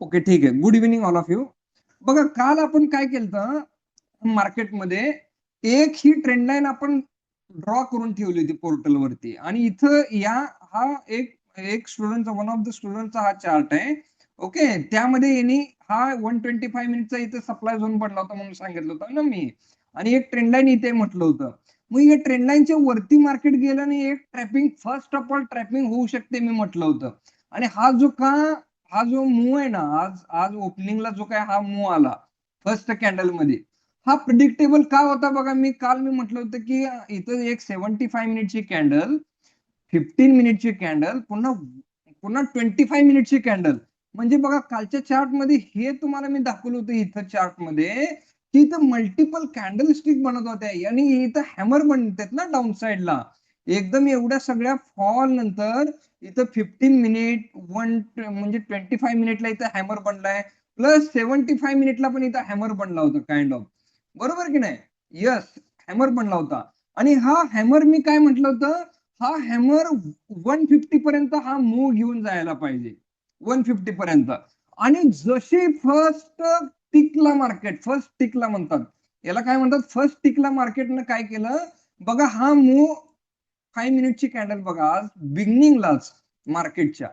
Okay, ठीक आहे. Good evening all of you. बघा, काल आपण काय केलं मार्केटमध्ये, एक ही ट्रेंड लाईन आपण ड्रॉ करून ठेवली होती पोर्टलवरती आणि इथं हा एक एक स्टुडंटचा, वन ऑफ द स्टुडंटचा हा चार्ट आहे. ओके, त्यामध्ये यांनी हा 125 मिनिटचा इथे सप्लाय झोन पडला होता म्हणून सांगितलं होतं ना मी, आणि एक ट्रेंड लाईन इथे म्हटलं होतं. मग या ट्रेंड लाईनच्या वरती मार्केट गेलं आणि एक trapping, first of all trapping होऊ शकते मी म्हटलं होतं. आणि हा जो मूव आहे ना, आज आज ओपनिंगला जो काय हा मूव आला फर्स्ट कॅन्डल मध्ये, हा प्रिडिक्टेबल का होता बघा. काल मी म्हटलं होतं की इथं एक 75 मिनिटची कॅन्डल, 15 मिनिटची कॅन्डल, पुन्हा पुन्हा 25 मिनिटची कॅन्डल. म्हणजे बघा, कालच्या चार्ट मध्ये हे तुम्हाला मी दाखवलं होतं इथं चार्ट मध्ये, की इथं मल्टिपल कॅन्डल स्टिक बनत होत्या आणि इथं हॅमर बनतात ना डाऊन साइडला. एकदम एवढ्या सगळ्या फॉल नंतर इथं 15 मिनिट, म्हणजे 25 मिनिटला इथं हॅमर बनलाय, प्लस 75 मिनिटला पण इथं हॅमर बनला होता काइंड ऑफ. बरोबर की नाही? यस, हॅमर बनला होता. आणि हा हॅमर मी काय म्हटलं होतं, हा हॅमर 150 पर्यंत हा मूव घेऊन जायला पाहिजे, 150 पर्यंत. आणि जशी फर्स्ट टिकला म्हणतात, याला काय म्हणतात, फर्स्ट टिकला मार्केटनं काय केलं बघा, हा मूव 5 मिनिटची कॅन्डल बघा, आज बिगनिंगलाच मार्केटच्या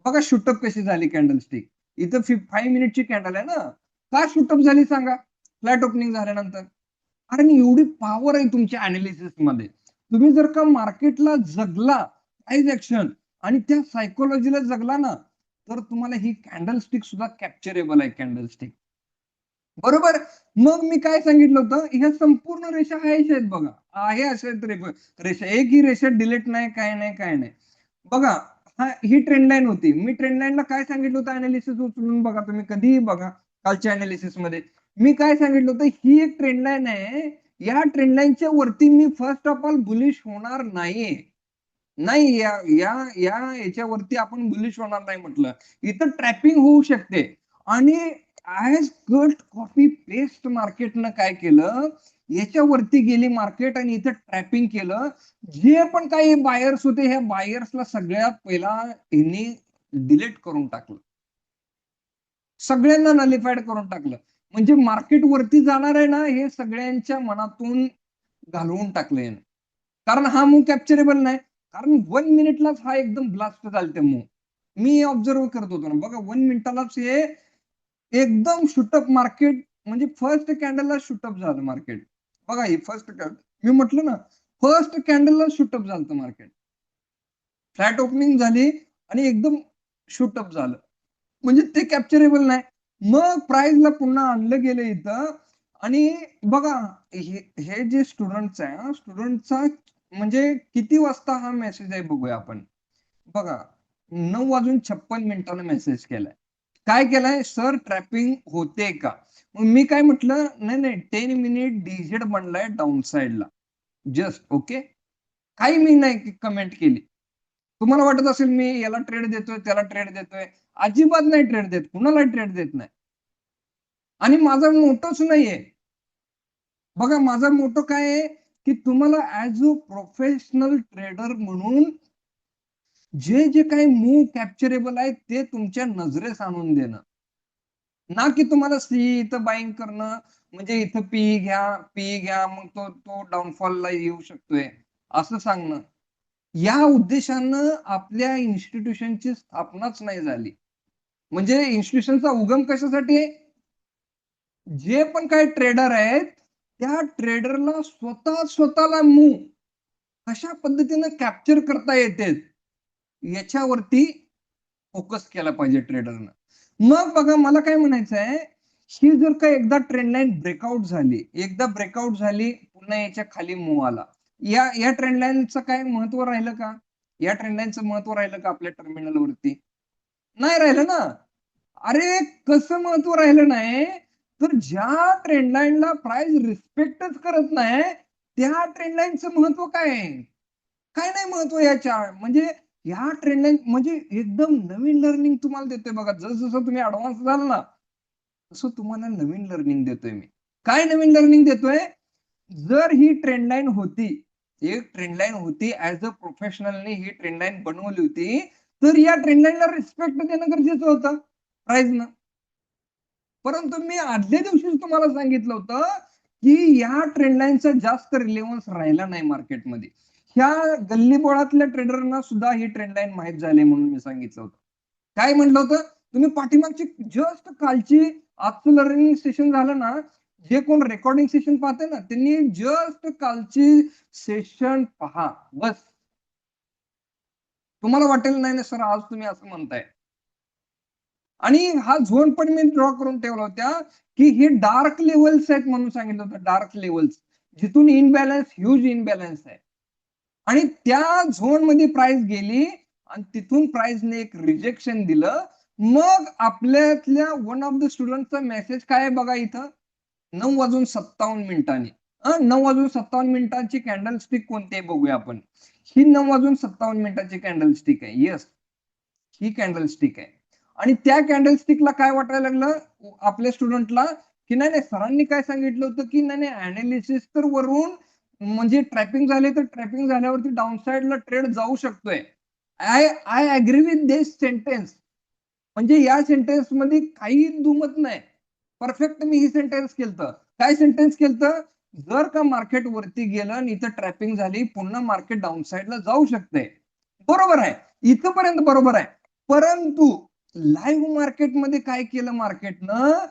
बघा शूटअप कशी झाली कॅन्डल स्टिक. इथं 5 मिनिटची कॅन्डल आहे ना, का शूटअप झाली सांगा फ्लॅट ओपनिंग झाल्यानंतर? कारण एवढी पॉवर आहे तुमच्या अनालिसिस मध्ये. तुम्ही जर का मार्केटला जगला, प्राइस ऍक्शन आणि त्या सायकोलॉजीला जगला ना, तर तुम्हाला ही कॅन्डल स्टिक सुद्धा कॅप्चरेबल आहे, कॅन्डल स्टिक. बरोबर. मग मी काय सांगितलं होतं, ह्या संपूर्ण रेषा आहेत बघा, आहे अशा रेषा, एक ही रेषा डिलीट नाही, काय नाही, काय नाही. बघा, ही ट्रेंड लाईन होती. मी ट्रेंड लाईनला काय सांगितलं होतं, अनालिसिस उचलून बघा, तुम्ही कधीही बघा कालच्या अनालिसिस मध्ये. मी काय सांगितलं होतं, ही एक ट्रेंड लाईन आहे, या ट्रेंड लाईनच्या वरती मी फर्स्ट ऑफ ऑल बुलिश होणार नाहीये. नाही, या या या याच्यावरती आपण बुलिश होणार नाही म्हटलं. इथं ट्रॅपिंग होऊ शकते. आणि ऍज कट कॉपी पेस्ट मार्केटनं काय केलं, याच्यावरती गेली मार्केट आणि इथं ट्रॅपिंग केलं. जे पण काही बायर्स होते, ह्या बायर्सला सगळ्यात पहिला यांनी डिलीट करून टाकलं, सगळ्यांना नलिफाईड करून टाकलं. म्हणजे मार्केट वरती जाणार आहे ना, हे सगळ्यांच्या मनातून घालवून टाकले. कारण हा मूव कॅप्चरेबल नाही. कारण 1 मिनिटलाच हा एकदम ब्लास्ट झालते मूव. मी ऑब्झर्व करत होतो ना बघा, 1 मिनिटालाच हे एकदम शूटअप मार्केट, म्हणजे फर्स्ट कॅन्डलला शूटअप झालं मार्केट. बघा, ही फर्स्ट कॅन्डल मी म्हटलं ना, फर्स्ट कॅन्डलला शूटअप झालं मार्केट. फ्लॅट ओपनिंग झाली आणि एकदम शूटअप झालं. म्हणजे ते कॅप्चरेबल नाही. मग प्राइसला पुन्हा आणलं गेलं इथं. आणि बघा, हे जे स्टुडंटचं आहे, स्टुडंटचा म्हणजे किती वाजता हा मेसेज आहे बघूया आपण. बघा, 9:56 मेसेज केलाय. काय केलाय, सर ट्रॅपिंग होते का? मग मी काय म्हटलं, नाही नाही, 10 मिनिट डीझेड बनलाय डाऊन साइडला, जस्ट ओके. काही मी नाही कमेंट केली. तुम्हाला वाटत असेल मी याला ट्रेड देतोय, त्याला ट्रेड देतोय. अजिबात नाही ट्रेड देत, कुणाला ट्रेड देत नाही. आणि माझा मोटोच नाहीये. बघा, माझा मोटो काय आहे, की तुम्हाला ऍज अ प्रोफेशनल ट्रेडर म्हणून जे जे काही मूव कॅप्चरेबल आहे ते तुमच्या नजरेस आणून देणं, ना की तुम्हाला सी इथं बाईंग करणं. म्हणजे इथं पी घ्या, मग तो तो डाऊनफॉलला येऊ शकतोय असं सांगणं. या उद्देशानं आपल्या इन्स्टिट्यूशनची स्थापनाच नाही झाली. म्हणजे इन्स्टिट्यूशनचा उगम कशासाठी आहे, जे पण काही ट्रेडर आहेत, त्या ट्रेडरला स्वतःला मूव कशा पद्धतीनं कॅप्चर करता येते, याच्यावरती फोकस केला पाहिजे ट्रेडरनं. मग बघा, मला काय म्हणायचं आहे, ही जर का एकदा ट्रेंड लाईन ब्रेकआउट झाली, पुन्हा याच्या खाली मूव्ह आला, या ट्रेंड लाईनचं काय महत्व राहिलं का? या ट्रेंड लाईनचं महत्व राहिलं का आपल्या टर्मिनलवरती? नाही राहिलं ना. अरे, कसं महत्व राहिलं नाही, तर ज्या ट्रेंड लाईनला प्राइस रिस्पेक्टच करत नाही, त्या ट्रेंड लाईनचं महत्व काय आहे? काय नाही महत्व याच्या. म्हणजे ह्या ट्रेंड लाईन म्हणजे एकदम नवीन लर्निंग तुम्हाला देतोय बघा. जसं तुम्ही ऍडव्हान्स झाल ना, तसं तुम्हाला नवीन लर्निंग देतोय मी. काय नवीन लर्निंग देतोय? जर ही ट्रेंड लाईन होती, एक ट्रेंड लाईन होती, ऍज अ प्रोफेशनलने ही ट्रेंड लाईन बनवली होती, तर या ट्रेंड लाईनला रिस्पेक्ट देणं गरजेचं होतं प्राइसनं. परंतु मी आदल्या दिवशीच तुम्हाला सांगितलं होतं की या ट्रेंड लाईनचा जास्त रिलेव्हन्स राहिला नाही मार्केटमध्ये. ह्या गल्लीबोळातल्या ट्रेडरना सुद्धा ही ट्रेंड लाईन माहित झाली म्हणून मी सांगितलं होतं. काय म्हटलं होतं तुम्ही पाठीमागची जस्ट कालची आजचं लर्निंग सेशन झालं ना, जे कोण रेकॉर्डिंग सेशन पाहते ना त्यांनी जस्ट कालची सेशन पहा बस. तुम्हाला वाटेल नाही ना सर आज तुम्ही असं म्हणताय. आणि हा झोन पण मी ड्रॉ करून ठेवला होता की हे डार्क लेवल्स आहेत म्हणून सांगितलं होतं. डार्क लेवल्स जिथून इनबॅलन्स ह्यूज इनबॅलन्स आहे आणि त्या झोन मध्ये प्राइस गेली आणि तिथून प्राइसने एक रिजेक्शन दिलं. मग आपल्यातल्या वन ऑफ द स्टुडंटचा मेसेज काय बघा इथं 9:57 9:57 कॅन्डल स्टिक कोणते बघूया आपण. ही 9:57 कॅन्डल स्टिक आहे. येस ही कॅन्डल स्टिक आहे आणि त्या कॅन्डल स्टिकला काय वाटायला लागलं आपल्या स्टुडंटला की नाही सरांनी काय सांगितलं होतं की नाही अनालिसिस तर वरून म्हणजे ट्रॅपिंग झाले तर ट्रॅपिंग झाल्यावरती डाऊन साइडला ट्रेड जाऊ शकतोय. I agree with this sentence. म्हणजे या सेंटेन्स मध्ये काही दुमत नाही. परफेक्ट मी ही सेंटेन्स केलं. काय सेंटेन्स केलं जर का मार्केट वरती गेलं आणि इथं ट्रॅपिंग झाली पुन्हा मार्केट डाऊन साइडला जाऊ शकते. बरोबर आहे इथपर्यंत बरोबर आहे. परंतु लाईव्ह मार्केटमध्ये काय केलं मार्केटनं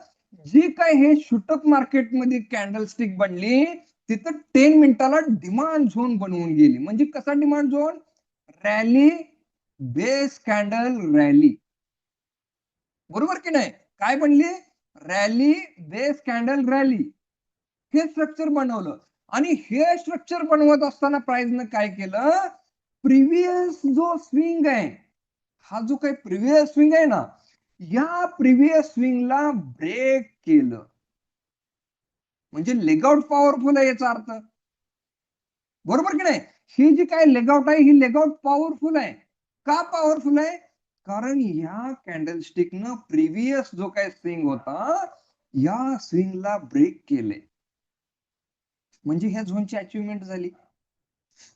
जी काय हे शूटअप मार्केटमध्ये कॅन्डल स्टिक बनली तिथं 10 मिनिटाला डिमांड झोन बनवून गेली. म्हणजे कसा demand zone rally base candle rally. बरोबर की नाही काय बनली रॅली बेस कॅन्डल रॅली हे स्ट्रक्चर बनवलं. आणि हे स्ट्रक्चर बनवत असताना प्राइसनं काय केलं प्रिव्हियस जो स्विंग आहे हा जो काही प्रिव्हियस स्विंग आहे ना या प्रिव्हियस स्विंगला ब्रेक केलं. म्हणजे लेगआउट पॉवरफुल आहे याचा अर्थ. बरोबर की नाही ही जी काय लेगआउट आहे ही लेगआउट पॉवरफुल आहे. का पॉवरफुल आहे कारण या कॅन्डल स्टिकनं प्रिव्हियस जो काय स्विंग होता या स्विंगला ब्रेक केले. म्हणजे ह्या झोनची अचिव्हमेंट झाली.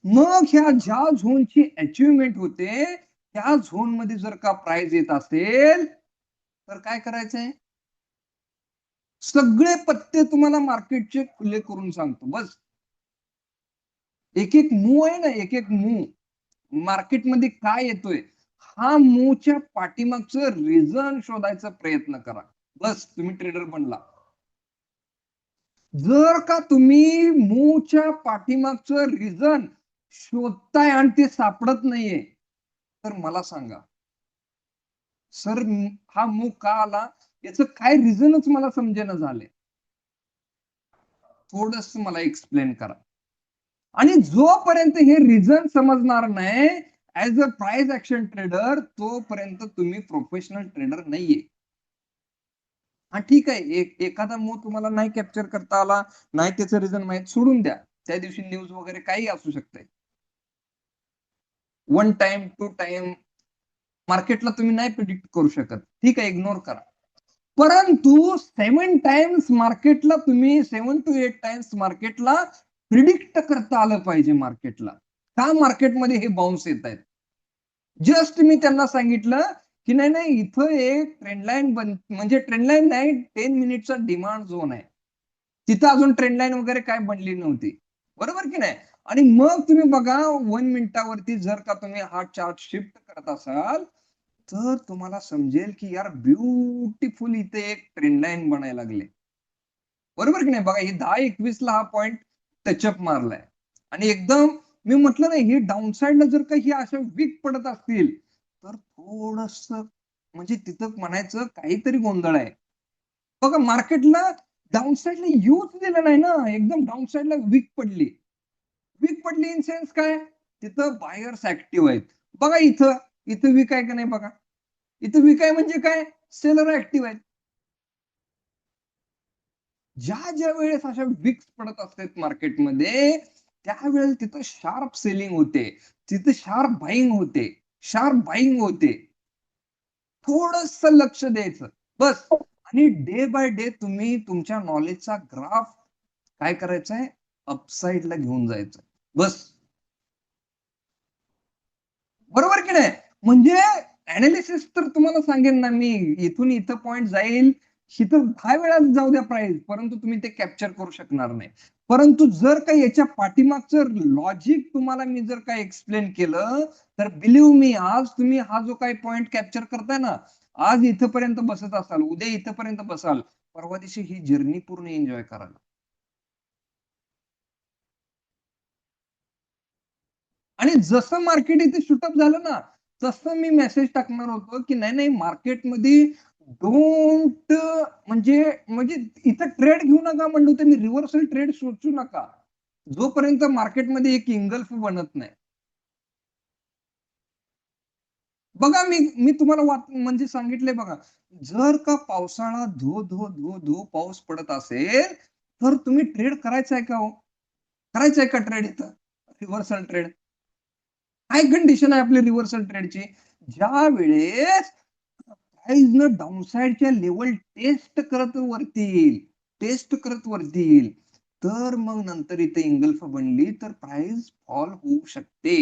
मग ह्या ज्या झोनची अचिव्हमेंट होते त्या झोन मध्ये जर का प्राइस येत असेल तर काय करायचंय सगळे पत्ते तुम्हाला मार्केटचे खुले करून सांगतो. बस एक एक मूव आहे ना एक एक मूव मार्केटमध्ये काय येतोय हा मूवच्या पाठीमागचं रिझन शोधायचा प्रयत्न करा. बस तुम्ही ट्रेडर बनला. जर का तुम्ही मूवच्या पाठीमागचं रिझन शोधताय आणि ते सापडत नाहीये तर मला सांगा सर हा मूव का आला याचं काय रिझनच मला समजेना झाले. थोडस मला एक्सप्लेन करा. आणि जोपर्यंत हे रिझन समजणार नाही as a price action trader तोपर्यंत तुम्ही प्रोफेशनल ट्रेडर नाहीये. हा ठीक आहे एखादा मूव तुम्हाला नाही कॅप्चर करता आला नाही त्याचं रिझन माहित सोडून द्या. त्या दिवशी न्यूज वगैरे काही असू शकते. 1 टाइम 2 टाइम मार्केटला तुम्ही नाही प्रिडिक्ट करू शकत. ठीक आहे इग्नोर करा. परंतु 7 टाइम्स मार्केटला तुम्ही 7 to 8 टाइम्स मार्केटला प्रिडिक्ट करता आलं पाहिजे. मार्केटला का मार्केटमध्ये हे बाउन्स येत आहेत. जस्ट मी त्यांना सांगितलं की नाही नाही इथं एक ट्रेंड लाईन म्हणजे ट्रेंड लाईन नाही 10 मिनिटचा डिमांड झोन आहे. तिथं अजून ट्रेंड लाईन वगैरे काय बनली नव्हती. बरोबर की नाही. आणि मग तुम्ही बघा 1 मिनिटावरती जर का तुम्ही हा चार्ट शिफ्ट करत असाल तर तुम्हाला समजेल की यार ब्युटिफुल इथे एक ट्रेंड लाईन बनायला लागले. बरोबर की नाही बघा ही 10-21 ला हा पॉइंट टचअप मारलाय आणि एकदम मी म्हटलं नाही ही डाऊन साइडला जर का ही अशा वीक पडत असतील तर थोडस म्हणजे तिथं म्हणायचं काहीतरी गोंधळ आहे. बघा मार्केटला डाऊन साइडला यूज दिलं नाही ना एकदम डाऊन साइडला वीक पडली. वीक पडली इन सेन्स काय तिथं बायर्स ऍक्टिव्ह आहेत. बघा इथं इथं वीक आहे का नाही बघा इथं वीक आहे म्हणजे काय सेलर ऍक्टिव्ह आहेत. ज्या ज्या वेळेस अशा विक्स पडत असतात मार्केटमध्ये त्यावेळेस तिथं शार्प सेलिंग होते तिथं शार्प बाईंग होते शार्प बाईंग होते. थोडस लक्ष द्यायचं बस. आणि डे बाय डे तुम्ही तुमच्या नॉलेजचा ग्राफ काय करायचंय अपसाइडला घेऊन जायचं बस. बरोबर की नाही म्हणजे अनालिसिस तर तुम्हाला सांगेन ना मी इथून इथं पॉइंट जाईल तर 10 वेळा जाऊ द्या प्राइस, परंतु तुम्ही ते कॅप्चर करू शकणार नाही. परंतु जर का याच्या पाठीमागचं लॉजिक तुम्हाला मी जर का एक्सप्लेन केलं, तर बिलीव्ह मी, आज तुम्ही हा जो काही पॉइंट कॅप्चर करताय ना, आज इथपर्यंत बसत असाल, उद्या इथपर्यंत बसाल, परवा दिवशी ही जर्नी पूर्ण एन्जॉय कराल. आणि जसं मार्केट इथे शूटअप झालं ना, तसं मी मेसेज टाकणार होतो, की नाही, नाही मार्केटमध्ये डोंट, म्हणजे म्हणजे इथं ट्रेड घेऊ नका म्हणलं होतं मी, रिव्हर्सल ट्रेड सोचू नका. जोपर्यंत मार्केटमध्ये एक इंगल्फ बनत नाही. बघा मी तुम्हाला म्हणजे सांगितलंय बघा, जर का पावसाळा धो, धो, धो, धो पाऊस पडत असेल, तर तुम्ही ट्रेड करायचा आहे का हो? करायचा आहे का ट्रेड इथं? Reversal trade. काय कंडिशन आहे आपली रिव्हर्सल ट्रेडची? ज्या वेळेस प्राइसनं डाउनसाइडच्या लेवल टेस्ट करत वरती येईल, टेस्ट करत वरती येईल, तर मग नंतर इथे इंगल्फ बनली तर प्राइस फॉल होऊ शकते.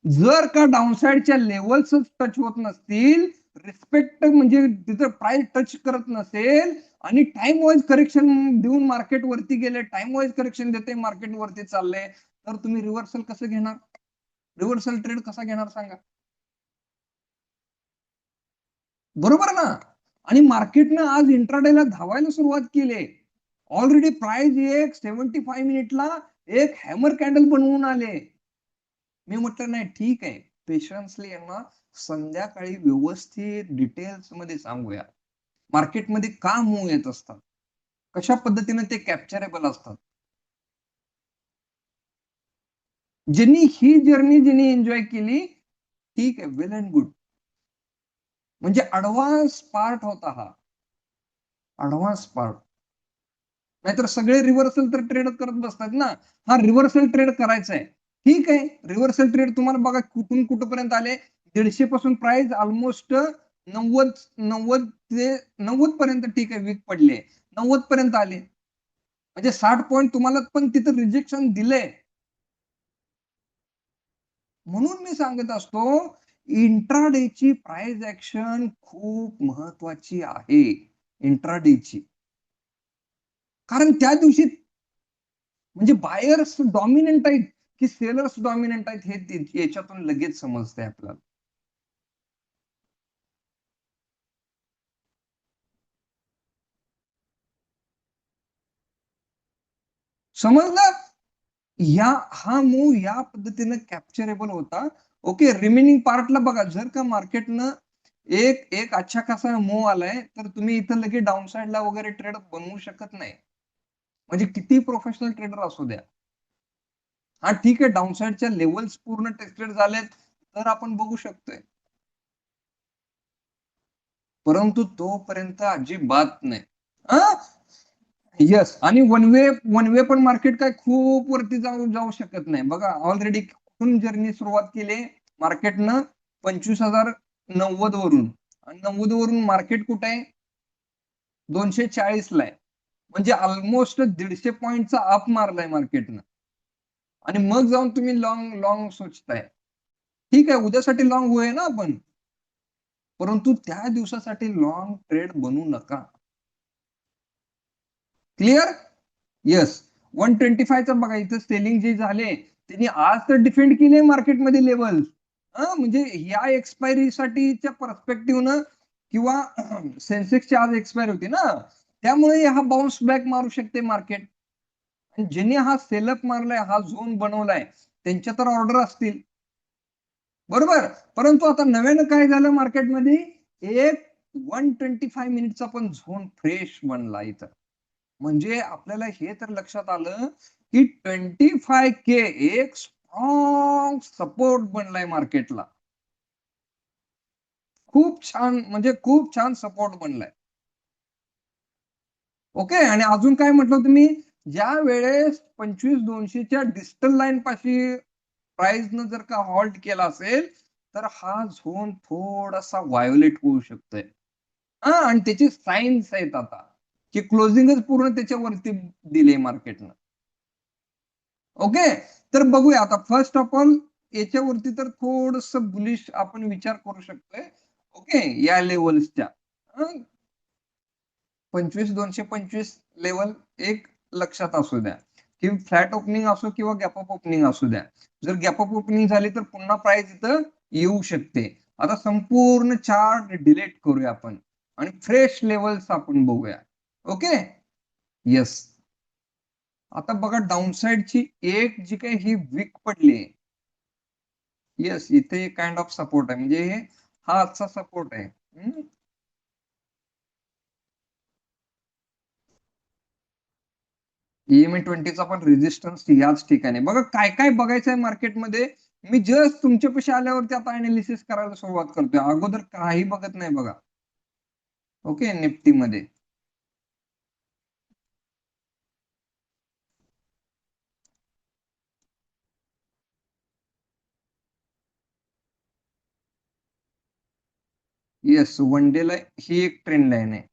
जर का डाउनसाइडच्या लेवल्सच टच होत नसतील, रिस्पेक्ट म्हणजे तिथं प्राइस टच करत नसेल आणि टाइम वाईज करेक्शन देऊन मार्केट वरती गेले, टाइम वाईज करेक्शन देते मार्केट वरती चाललंय, तर तुम्ही रिव्हर्सल कसं घेणार? रिव्हर्सल ट्रेड कसा घेणार सांगा? बरोबर ना? आणि मार्केटनं आज इंट्राडेला धावायला सुरुवात केली. ऑलरेडी प्राइस एक 75 मिनिटला एक हॅमर कॅन्डल बनवून आले. मी म्हटलं नाही ठीक आहे. पेशन्सली यांना संध्याकाळी व्यवस्थित डिटेल्स मध्ये सांगूया. मार्केटमध्ये का मूव्ह येत असतात? कशा पद्धतीने ते कॅप्चरेबल असतात? ज्यांनी ही जर्नी ज्यांनी एन्जॉय केली, ठीक आहे, वेल अँड गुड. म्हणजे ऍडव्हान्स पार्ट होता हा. Advance part. नाहीतर सगळे रिव्हर्सल तर ट्रेड करत बसतात ना. हा रिव्हर्सल ट्रेड करायचा आहे. ठीक आहे, रिव्हर्सल ट्रेड तुम्हाला बघा कुठून कुठपर्यंत आले. 150 पासून प्राइस ऑलमोस्ट 90 90 ते 90 पर्यंत ठीक आहे वीक पडले. 90 पर्यंत आले. म्हणजे 60 पॉइंट तुम्हाला पण तिथं रिजेक्शन दिलंय. म्हणून मी सांगत असतो, इंट्राडेची प्राइस ऍक्शन खूप महत्वाची आहे. इंट्राडेची. कारण त्या दिवशी म्हणजे बायर्स डॉमिनंट आहेत की सेलर्स डॉमिनंट आहेत हे याच्यातून लगेच समजतंय आपल्याला. समजलं? हा मूव या पद्धतीने कॅप्चरेबल होता. ओके, रिमेनिंग पार्टला बघा, जर का मार्केटनं एक एक अच्छा खासा मूव आलाय, तर तुम्ही इथं लगेच डाऊन साइडला वगैरे ट्रेड बनवू शकत नाही. म्हणजे किती प्रोफेशनल ट्रेडर असू द्या. हा ठीक आहे, डाऊन साइडच्या लेवल्स पूर्ण टेस्टेड झालेत, तर आपण बघू शकतोय. परंतु तोपर्यंत अजिबात नाही. येस, आणि वन वे पण मार्केट काय खूप वरती जाऊ जाऊ शकत नाही. बघा ऑलरेडी कुठून जर्नी सुरुवात केली मार्केटनं? 25,090 वरून, आणि 90 वरून मार्केट कुठे आहे? 240 ला आहे. म्हणजे ऑलमोस्ट 150 पॉईंटचा अप मारलाय मार्केटनं. आणि मग जाऊन तुम्ही लॉंग लॉंग सोचताय. ठीक आहे, उद्यासाठी लॉंग होय ना आपण, परंतु त्या दिवसासाठी लॉंग ट्रेड बनवू नका. क्लिअर? येस. 125 बघा इथं सेलिंग जे झाले, त्यांनी आज तर डिफेंड केले मार्केटमध्ये लेवल. म्हणजे या एक्सपायरीसाठीच्या पर्स्पेक्टिव्हनं किंवा सेन्सेक्सची आज एक्सपायरी होती ना, त्यामुळे हा बाउन्स बॅक मारू शकते मार्केट. ज्यांनी हा सेलअप मारलाय, हा झोन बनवलाय, त्यांच्या तर ऑर्डर असतील. बरोबर. परंतु आता नव्यानं काय झालं मार्केटमध्ये? एक 125 मिनिटचा पण झोन फ्रेश बनला इथं. म्हणजे आपल्याला हे तर लक्षात आलं की 25K एक स्ट्रॉंग सपोर्ट बनलाय मार्केटला. खूप छान, म्हणजे खूप छान सपोर्ट बनलाय. ओके, आणि अजून काय म्हटलं तुम्ही? ज्या वेळेस 25,200च्या डिस्टल लाईन पाशी प्राइसनं जर का हॉल्ट केला असेल, तर हा झोन थोडासा व्हायोलेट होऊ शकतोय. आणि त्याची साईन्स आहेत आता, की क्लोजिंगच पूर्ण त्याच्यावरती दिले मार्केटनं. ओके, तर बघूया आता. फर्स्ट ऑफ ऑल याच्यावरती तर थोडस बुलिश आपण विचार करू शकतोय. ओके, या लेवल्सच्या 25,225 लेवल एक लक्षात असू द्या, की फ्लॅट ओपनिंग असो किंवा गॅप अप ओपनिंग असू द्या. जर गॅप अप ओपनिंग झाली तर पुन्हा प्राइस इथं येऊ शकते. आता संपूर्ण चार्ट डिलीट करूया आपण आणि फ्रेश लेवल्स आपण बघूया. Okay, yes. आता बघा डाऊनसाइडची एक जी काही ही वीक पडली, येस, इथे काइंड ऑफ सपोर्ट आहे, म्हणजे हा आजचा सपोर्ट आहे. EMA 20चा पण रेजिस्टन्स याच ठिकाणी. बघा काय काय बघायचं आहे मार्केटमध्ये. मी जस्ट तुमच्यापाशी आल्यावरती आता अनालिसिस करायला सुरुवात करतोय, अगोदर काही बघत नाही बघा. ओके, निफ्टी मध्ये येस, वन डे ला ही एक ट्रेंड लाईन आहे.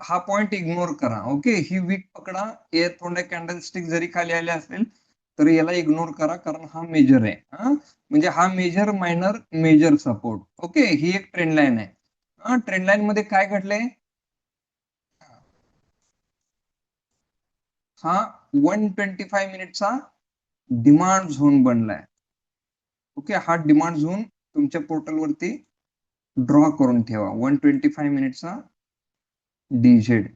हा पॉइंट इग्नोर करा. ओके, ही वीक पकडा. हे थोडे कॅन्डलस्टिक जरी खाली आले असेल तर याला इग्नोर करा, कारण हा मेजर आहे. म्हणजे हा major minor major support. Okay, ही एक ट्रेंड लाईन आहे. ट्रेंड लाईन मध्ये काय घडलंय, हा 125 मिनिटचा डिमांड झोन बनलाय. ओके, हा डिमांड झोन तुमच्या पोर्टलवरती ड्रॉ करून ठेवा. 125 मिनिटचा डीझेड.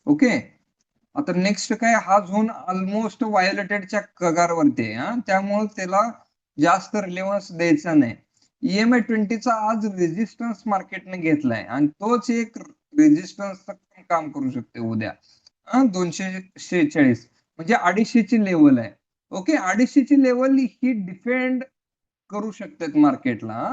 ओके, आता नेक्स्ट काय, हा झोन ऑलमोस्ट व्हायोलेटेडच्या कगारवरती आहे. त्यामुळे त्याला जास्त रिलेव्हन्स द्यायचा नाही. EMA 20चा आज रेजिस्टन्स मार्केटने घेतलाय आणि तोच एक रेजिस्टन्स काम करू शकते उद्या. 246 म्हणजे 250ची लेवल आहे. ओके, 250ची लेवल ही डिफेंड करू शकतात मार्केटला.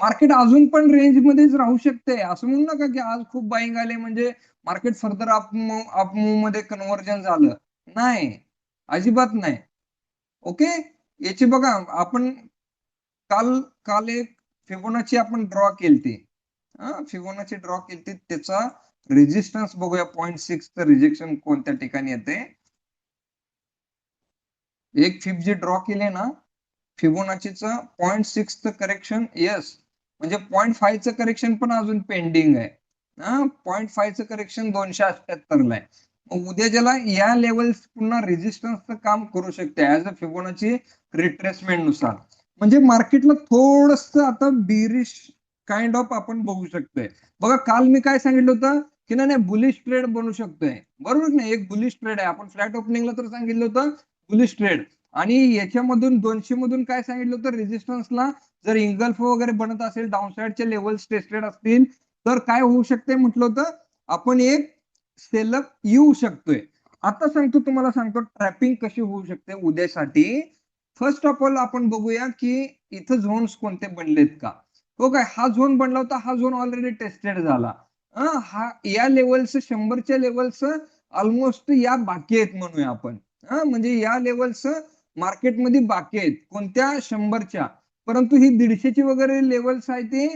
मार्केट अजून पण रेंज मध्येच राहू शकते. असं म्हणू नका की आज खूप बाईंग आले म्हणजे मार्केट फर्दर अप मूव मध्ये कन्व्हर्जन झालं. नाही, अजिबात नाही. ओके, याची बघा आपण काल काल एक फिबोनाची आपण ड्रॉ केलती. फिबोनाची ड्रॉ केलती, त्याचा रेजिस्टन्स बघूया. 0.6 रिजेक्शन कोणत्या ठिकाणी येते. एक फिब जी ड्रॉ केले ना फिबोनाचीचं 0.6 करेक्शन, येस, म्हणजे 0.5चं करेक्शन पण अजून पेंडिंग आहे. 0.5चं करेक्शन 278 ला आहे. मग उद्या ज्याला या लेवल्स पुन्हा रेजिस्टन्सचं काम करू शकते ऍज अ फिबोनाची रिट्रेसमेंट नुसार. म्हणजे मार्केटला थोडस आता बिरिश काइंड ऑफ आपण बघू शकतोय. बघा काल मी काय सांगितलं होतं की नाही बुलिश ट्रेड बनू शकतोय, बरोबर नाही. एक बुलिश ट्रेड आहे. आपण फ्लॅट ओपनिंगला तर सांगितलं होतं बुलिश ट्रेड, आणि याच्यामधून 200 मधून काय सांगितलं होतं, रेजिस्टन्सला जर इंगल्फ वगैरे बनत असेल, डाऊनसाइडचे लेवल्स टेस्टेड असतील तर काय होऊ शकते म्हटलं होतं, आपण एक सेलअप येऊ शकतोय. आता सांगतो तुम्हाला, सांगतो ट्रॅपिंग कशी होऊ शकते उद्यासाठी. फर्स्ट ऑफ ऑल आपण बघूया की इथं झोन्स कोणते बनलेत का. हो काय, हा झोन बनला होता, हा झोन ऑलरेडी टेस्टेड झाला. हा या लेवल्स 100च्या लेवल्स ऑलमोस्ट या बाकी आहेत म्हणूया आपण. म्हणजे या लेवल्स मार्केटमध्ये बाकी आहेत कोणत्या 100च्या, परंतु ही 150ची वगैरे लेवल्स आहे ते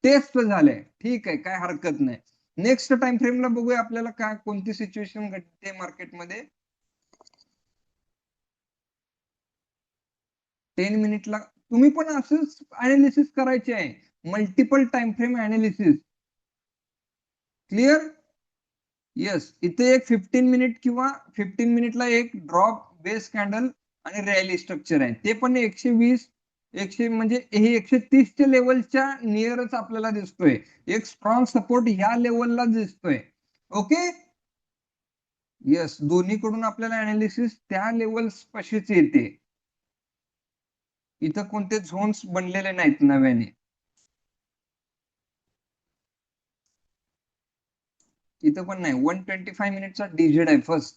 टेस्ट झाले. ठीक आहे, काय हरकत नाही. नेक्स्ट टाइम फ्रेमला बघूया आपल्याला काय कोणती सिच्युएशन घडते मार्केटमध्ये. 10 मिनिटला तुम्ही पण असंच अनालिसिस करायचे आहे, multiple time frame analysis. Clear, yes. इथे एक 15 मिनिट किंवा 15 मिनिटला एक ड्रॉप बेस कॅन्डल आणि रॅली स्ट्रक्चर आहे, ते पण 120 100 म्हणजे हे 130च्या लेवलच्या नियरच आपल्याला दिसतोय. एक स्ट्रॉंग सपोर्ट ह्या लेवलला दिसतोय. ओके, येस, दोन्हीकडून आपल्याला अनालिसिस त्या लेवल्स पाशीच येते. इथं कोणते झोन्स बनलेले नाहीत नव्याने. इथं पण नाही. 125 मिनिटचा डीझेड आहे फर्स्ट,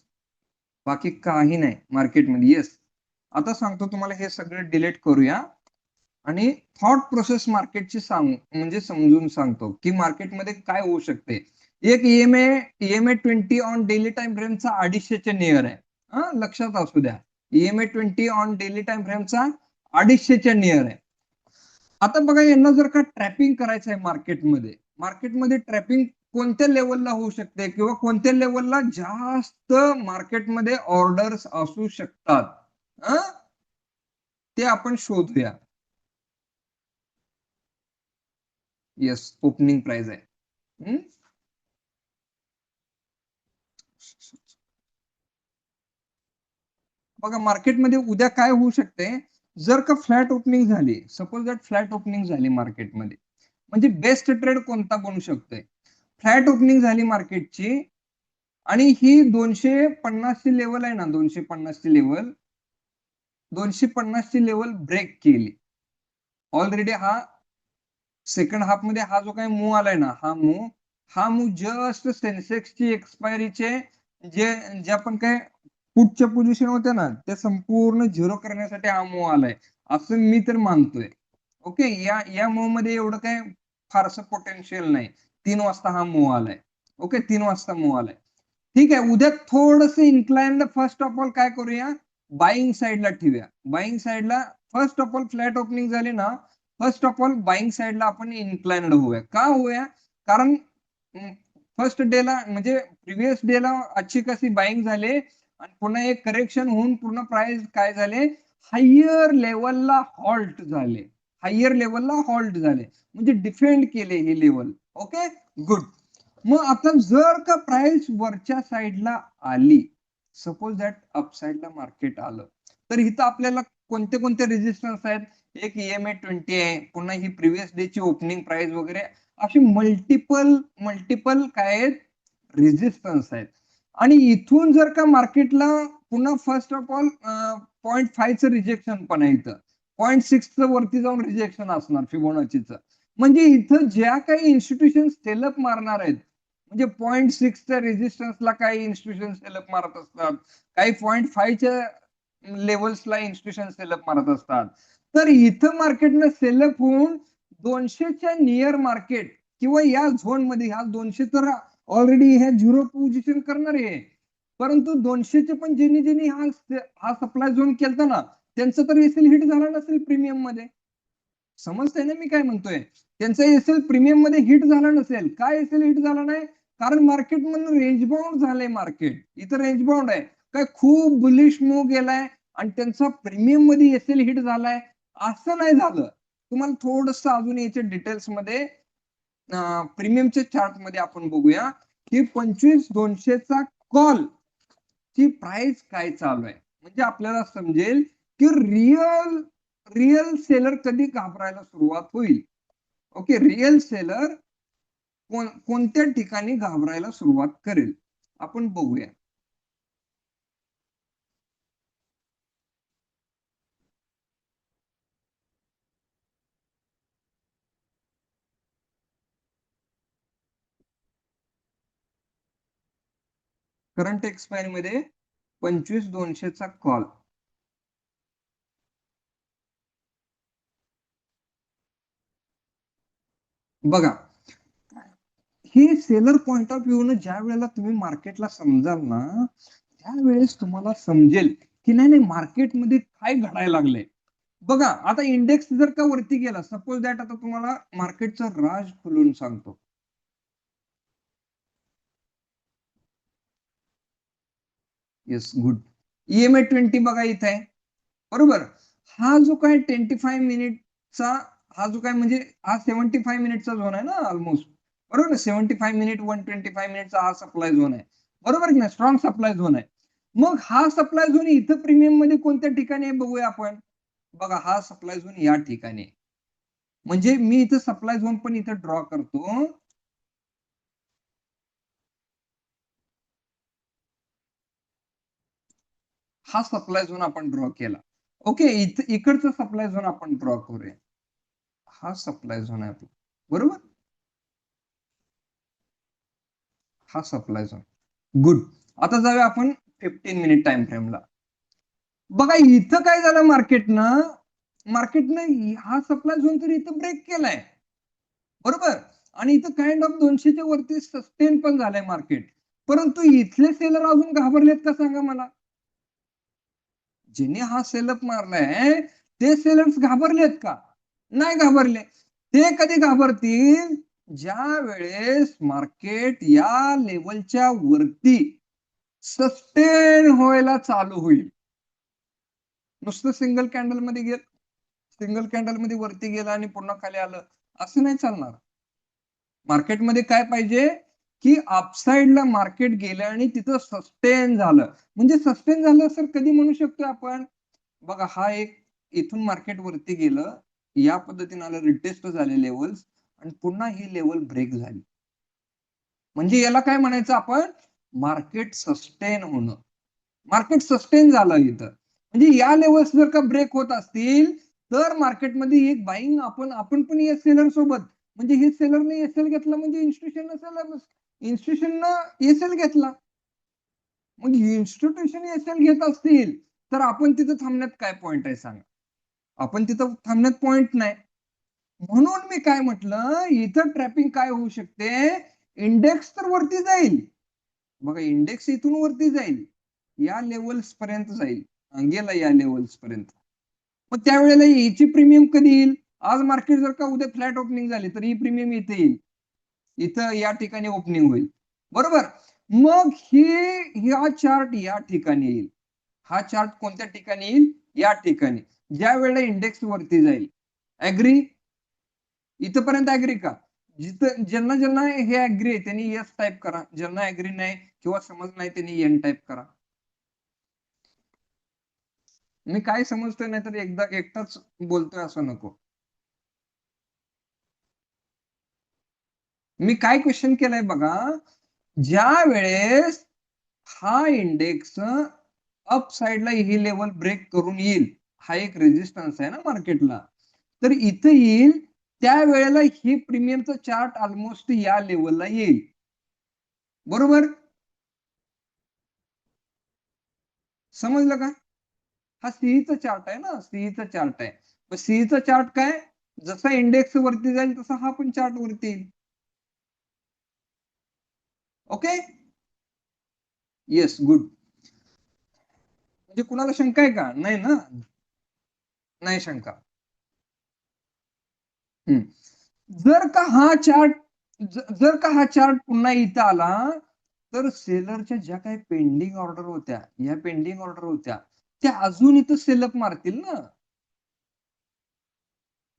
बाकी काही नाही मार्केटमध्ये. येस, आता सांगतो तुम्हाला, हे सगळं डिलीट करूया आणि थॉट प्रोसेस मार्केटची म्हणजे समजून सांगतो की मार्केटमध्ये काय होऊ शकते. एक EMA 20 ऑन डेली टाइम फ्रेमचा 250च्या नियर आहे. लक्षात असू द्या, EMA 20 ऑन डेली टाइम फ्रेमचा 250च्या नियर आहे. आता बघा यांना जर का ट्रॅपिंग करायचं आहे मार्केटमध्ये ट्रॅपिंग कोणत्या लेवलला होऊ शकते किंवा कोणत्या लेवलला जास्त मार्केटमध्ये ऑर्डर्स असू शकतात ते आपण शोधूया. येस, ओपनिंग प्राइस आहे. बघा मार्केटमध्ये उद्या काय होऊ शकते, जर का फ्लॅट ओपनिंग झाली, सपोज दॅट फ्लॅट ओपनिंग झाली मार्केटमध्ये, म्हणजे बेस्ट ट्रेड कोणता बनू शकतोय? फ्लॅट ओपनिंग झाली मार्केटची आणि ही 250 ची लेवल आहे ना, 250 ची लेवल ब्रेक केली. ऑलरेडी हा सेकंड हाफ मध्ये हा जो काही मूव आलाय ना, हा मूव जस्ट सेन्सेक्सची एक्सपायरीचे जे आपण काय पुटच्या पोझिशन होत्या ना, ते संपूर्ण झिरो करण्यासाठी हा मूव आलाय असं मी तर मानतोय. ओके, या मूव मध्ये एवढं काय फारसं पोटेन्शियल नाही. 3 वाजता हा मूव आलाय. ओके, 3 वाजता मूव आलाय. ठीक आहे, उद्या थोडस इन्क्लाइंड फर्स्ट ऑफ ऑल काय करूया, बाईंग साईडला ठेवूया. बाईंग साईडला first of all flat opening झाली ना, फर्स्ट ऑफ ऑल बाईंग साईडला आपण इन्क्लाइंड होऊया. का होऊया? कारण फर्स्ट डेला म्हणजे प्रिव्हियस डेला अच्छी कशी बाईंग झाले आणि पुन्हा एक करेक्शन होऊन पूर्ण प्राइस काय झाले, हायर लेवलला हॉल्ट झाले. म्हणजे डिफेंड केले हे लेवल. Okay, good. मग आता जर का प्राइस वरच्या साईडला आली, सपोज दॅट अपसाईडला मार्केट आलं, तर इथं आपल्याला कोणते कोणते रेजिस्टन्स आहेत? एक EMA 20 आहे, पुन्हा ही प्रिव्हियस डे ची ओपनिंग प्राइस वगैरे, अशी मल्टिपल काय आहेत, रेजिस्टन्स आहेत. आणि इथून जर का मार्केटला पुन्हा फर्स्ट ऑफ ऑल 0.5चं रिजेक्शन पण आहे, इथं 0.6चं वरती जाऊन रिजेक्शन असणार फिबोनाचीचं. म्हणजे इथं ज्या काही इन्स्टिट्यूशन सेलअप मारणार आहेत, म्हणजे 0.6च्या रेजिस्टन्सला काही इन्स्टिट्यूशन सेलअप मारत असतात, काही 0.5च्या लेवल्सला इन्स्टिट्यूशन सेलअप मारत असतात. तर इथं मार्केटनं सेलअप होऊन 200च्या नियर मार्केट किंवा या झोन मध्ये, ह्या 200 तर ऑलरेडी ह्या झिरो पोझिशन करणार आहे, परंतु 200चे पण ज्यांनी हा सप्लाय झोन केलता ना, त्यांचं तर एसएल हिट झाला नसेल प्रीमियम मध्ये. समजतंय ना मी काय म्हणतोय? त्यांचा एसएल प्रीमियम मध्ये हिट झाला नसेल. काय एसएल हिट झाला नाही? कारण मार्केट मधून रेंज बाउंड झालंय. मार्केट इथं रेंज बाउंड आहे, काय खूप बुलिश मूव गेलाय आणि त्यांचा प्रीमियम मध्ये एसएल हिट झालाय असं नाही झालं. तुम्हाला थोडस अजून याच्या डिटेल्स मध्ये प्रीमियमच्या चार्ट मध्ये आपण बघूया की 25,200चा कॉल ची प्राइस काय चालू आहे, म्हणजे आपल्याला समजेल की रिअल सेलर कधी घाबरायला सुरुवात होईल. ओके, रिअल सेलर कोणत्या ठिकाणी घाबरायला सुरुवात करेल आपण बघूया. करंट एक्सपायरी मध्ये 25,200चा कॉल. बघा, ही सेलर पॉइंट ऑफ व्ह्यू न ज्या वेळेला तुम्ही मार्केटला समजाल ना, त्यावेळेस तुम्हाला समजेल की नाही मार्केटमध्ये काय घडायला लागलंय. बघा, आता इंडेक्स जर का वरती गेला, सपोज दॅट आता तुम्हाला मार्केटचा राज खुलून सांगतो. Yes, good. EMA 20 बघा इथे आहे, बरोबर. हा जो काय 25 मिनिटचा, हा जो काय म्हणजे हा 75 मिनिटचा झोन आहे ना ऑलमोस्ट, बरोबर ना. 75 मिनिट 125 मिनिटचा हा सप्लाय झोन आहे, बरोबर की ना, स्ट्रॉंग सप्लाय झोन आहे. मग हा सप्लाय झोन इथं प्रीमियम मध्ये कोणत्या ठिकाणी आहे बघूया आपण. बघा, हा सप्लाय झोन या ठिकाणी, म्हणजे मी इथं सप्लाय झोन पण इथं ड्रॉ करतो. हा सप्लाय झोन आपण ड्रॉ केला. ओके, इकडचा सप्लाय झोन आपण ड्रॉ करूया. हा सप्लाय झोन आहे आपला, बरोबर. हा सप्लाय झोन, गुड. आता जाऊया आपण 15 मिनिट टाइम फ्रेमला. बघा इथं काय झालं, मार्केटनं हा सप्लाय झोन तर इथं ब्रेक केलाय, बरोबर. आणि इथं काइंड ऑफ 200च्या वरती सस्टेन पण झालंय मार्केट, परंतु इथले सेलर अजून घाबरलेत का सांगा मला. ज्यांनी हा सेलअप मारलाय ते सेलर्स घाबरलेत का? नाही घाबरले. ते कधी घाबरतील ज्या वेळेस मार्केट या लेवलच्या वरती सस्टेन व्हायला चालू होईल. नुसतं सिंगल कॅन्डल मध्ये वरती गेला आणि पुन्हा खाली आलं असं नाही चालणार. मार्केटमध्ये काय पाहिजे की अपसाइडला मार्केट गेलं आणि तिथं सस्टेन झालं. म्हणजे सस्टेन झालं सर कधी म्हणू शकतो आपण? बघा हा एक इथून मार्केट वरती गेलं, या पद्धतीने आलं, रिटेस्ट झाले लेवल्स आणि पुन्हा ही लेवल ब्रेक झाली. म्हणजे याला काय म्हणायचं आपण? मार्केट सस्टेन होणं. मार्केट सस्टेन झालं इथं. म्हणजे या लेवल्स जर का ब्रेक होत असतील तर मार्केटमध्ये एक बाईंग आपण पण या सेलर सोबत, म्हणजे हे सेलरने एसएल घेतला म्हणजे इन्स्टिट्यूशननं एसएल घेतला. मग इन्स्टिट्यूशन एसएल घेत असतील तर आपण तिथं थांबण्यात काय पॉइंट आहे सांगा? आपण तिथं थांबण्यात पॉइंट नाही. म्हणून मी काय म्हटलं, इथं ट्रॅपिंग काय होऊ शकते? इंडेक्स तर वरती जाईल. बघा इंडेक्स इथून वरती जाईल, या लेवल्स पर्यंत जाईल, गेला या लेवल्स पर्यंत. मग त्यावेळेला याची प्रीमियम कधी येईल? आज मार्केट जर का उद्या फ्लॅट ओपनिंग झाली तर ही प्रीमियम इथे येईल, इथं या ठिकाणी ओपनिंग होईल, बरोबर. मग हा चार्ट या ठिकाणी येईल. हा चार्ट कोणत्या ठिकाणी येईल? या ठिकाणी, ज्या वेळेला इंडेक्स वरती जाईल. ऍग्री? इथपर्यंत ऍग्री का? जिथं ज्यांना ज्यांना हे ऍग्री आहे त्यांनी यस टाईप करा, ज्यांना ऍग्री नाही किंवा समज नाही त्यांनी एन टाईप करा. मी काय समजतोय नाही तर एकदा एकटाच बोलतोय असं नको. मी काय क्वेश्चन केलंय बघा, ज्या वेळेस हा इंडेक्स अप साइडला ही लेवल ब्रेक करून येईल, हा एक रेजिस्टन्स आहे ना मार्केटला, तर इथं येईल त्या वेळेला ही प्रीमियमचा चार्ट ऑलमोस्ट या लेवलला येईल, बरोबर. समजलं का? हा सीईचा चार्ट आहे ना, सीईचा चार्ट आहे. मग सीईचा चार्ट काय, जसा इंडेक्स वरती जाईल तसा हा पण चार्ट वरती येईल. Okay, yes, good. म्हणजे कुणाला शंका आहे का? नाही ना? नाही शंका. जर का हा चार्ट पुन्हा इथं आला तर सेलरच्या ज्या काही पेंडिंग ऑर्डर होत्या, या पेंडिंग ऑर्डर होत्या त्या अजून इथं सेलअप मारतील ना,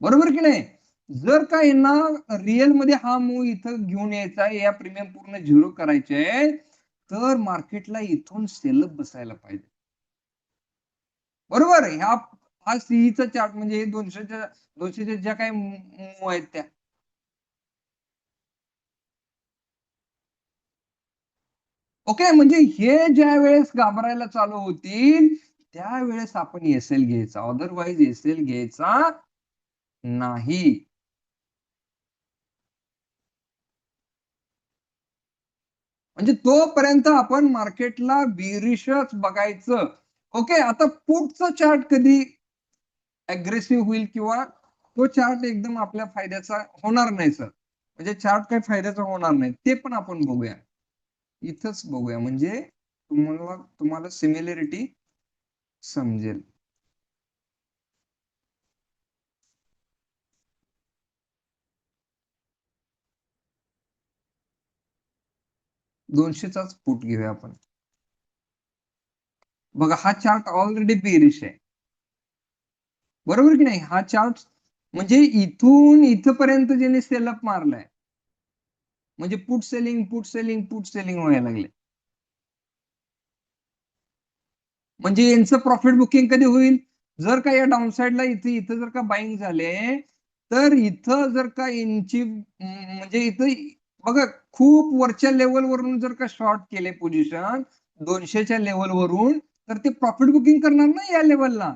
बरोबर की नाही? जर का यांना रिअल मध्ये हा मूव इथं घेऊन यायचा आहे, या प्रीमियम पूर्ण झिरो करायचे, तर मार्केटला इथून सेलअप बसायला पाहिजे, बरोबर. हा सीईचा चार्ट म्हणजे 200च्या ज्या काही मूव आहेत त्या. ओके, म्हणजे हे ज्या वेळेस घाबरायला चालू होतील त्यावेळेस आपण एसएल घ्यायचा, अदरवाईज एसएल घ्यायचा नाही. म्हणजे तोपर्यंत आपण मार्केटला बिरिशच बघायचं. ओके, आता पुटचा चार्ट कधी अग्रेसिव्ह होईल किंवा तो चार्ट एकदम आपल्या फायद्याचा होणार नाही सर, म्हणजे चार्ट काही फायद्याचा होणार नाही ते पण आपण बघूया, इथंच बघूया म्हणजे तुम्हाला सिमिलॅरिटी समजेल. 200चाच पुट घेऊया आपण. बघा हा चार्ट ऑलरेडी बेरिश आहे, बरोबर की नाही? हा चार्ट म्हणजे इथून इथपर्यंत ज्याने सेलअप मारलाय म्हणजे put selling put selling put selling व्हायला लागले. म्हणजे यांचं प्रॉफिट बुकिंग कधी होईल? जर का या डाऊन साइडला इथं जर का बाईंग झाले तर इथं जर का यांची म्हणजे इथं बघा खूप वरच्या लेवलवरून जर का शॉर्ट केले पोझिशन 200च्या लेवलवरून, तर ते प्रॉफिट बुकिंग करणार ना या लेवलला.